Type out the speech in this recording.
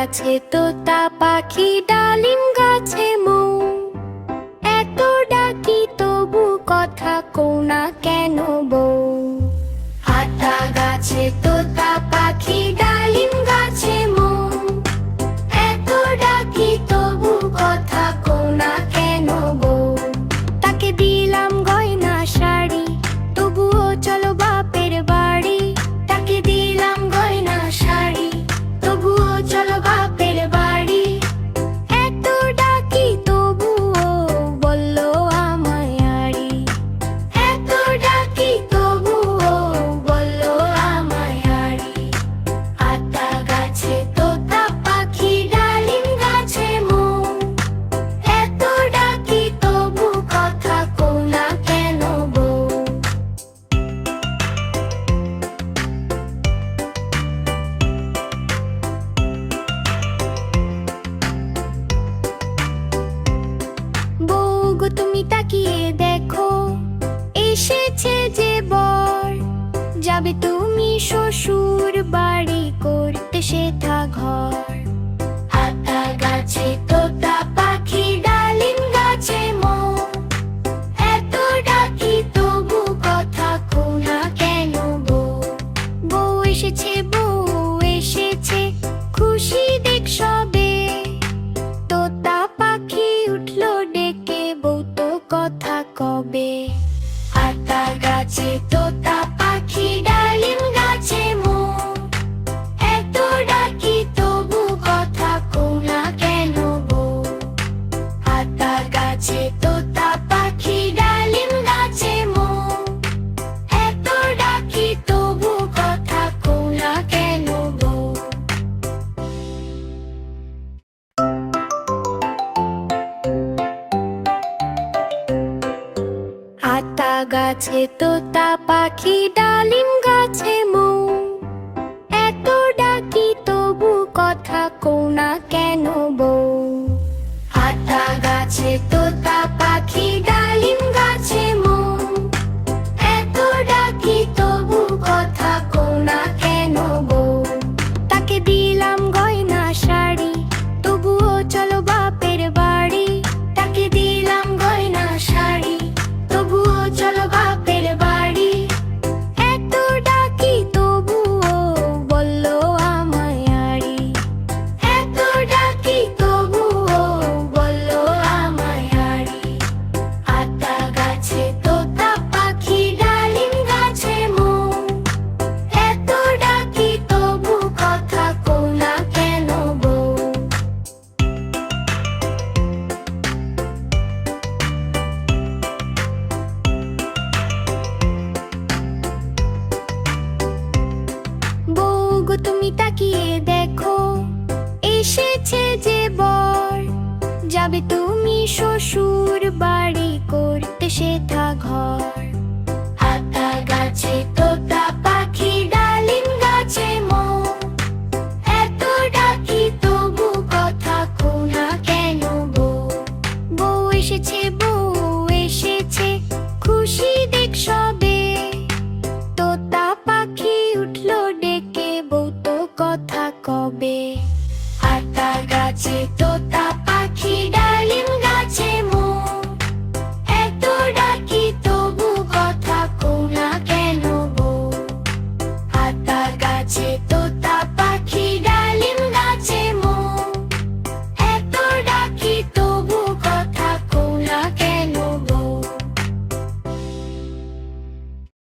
গাছে তোতা পাখি, ডালিম গাছে মৌ। এত ডাকি তবু কথা কও না কেন বউ? আতা গাছে তোতা পাখি, ডালিম গাছে মৌ। এত ডাকি তবু কথা কও না কেন বউ? তাকে দিলাম গয়না শাড়ি, তবুও চলো বাপের বাড়ি। তাকে দিলাম গয়না শাড়ি, তবুও চলো বাপের বাড়ি। এত ডাকি তবুও বললো আমায় আড়ি। এত ডাকি তবুও বললো আমায় আড়ি। আতা গাছে তোতা পাখি, ডালিম গাছে মৌ। এত ডাকি তবু কথা কও না কেন বউ? বউ গো তুমি তাকিয়ে দেখো, এসেছে যে বর। যাবে তুমি শ্বশুর বাড়ি, করতে সেথা ঘর। আতা গাছে তোতা পাখি, ডালিম গাছে মৌ। এত ডাকি তবু কথা কও না কেন বউ? বউ এসেছে, বউ এসেছে, খুশি দেখ সবে। তোতা পাখি উঠলো ডেকে, বউ তো কথা কবে? আতা গাছে তোতা পাখি, ডালিম গাছে মৌ। এত ডাকি তবু কথা কও না কেন বউ? আতা গাছে তোতা পাখি, ডালিম গাছে মৌ। এত ডাকি তবু কথা কও না কেন বউ? আতা গাছে তোতা পাখি, ডালিম গাছে মৌ। এত ডাকি তবু কথা কও না কেন বউ? আতা গাছে তোতা পাখি, ডালিম গাছে মৌ। এত ডাকি তবু কথা কও না কেন বউ? তাকে দিলাম গয়না শাড়ি, তবুও চলো বাপের বাড়ি। তাকে দিলাম গয়না শাড়ি, তবুও চলো বাপের বাড়ি। এত ডাকি তবুও বললো আমায় আড়ি। এত ডাকি তবুও বললো আমায় আড়ি। আতা গাছে তোতা পাখি, ডালিম গাছে মৌ। এত ডাকি তবু কথা কও না কেন বউ? বউ গো তুমি তাকিয়ে দেখো, এসেছে যে বর। যাবে তুমি শ্বশুর বাড়ি, করতে সেথা ঘর। আতা গাছে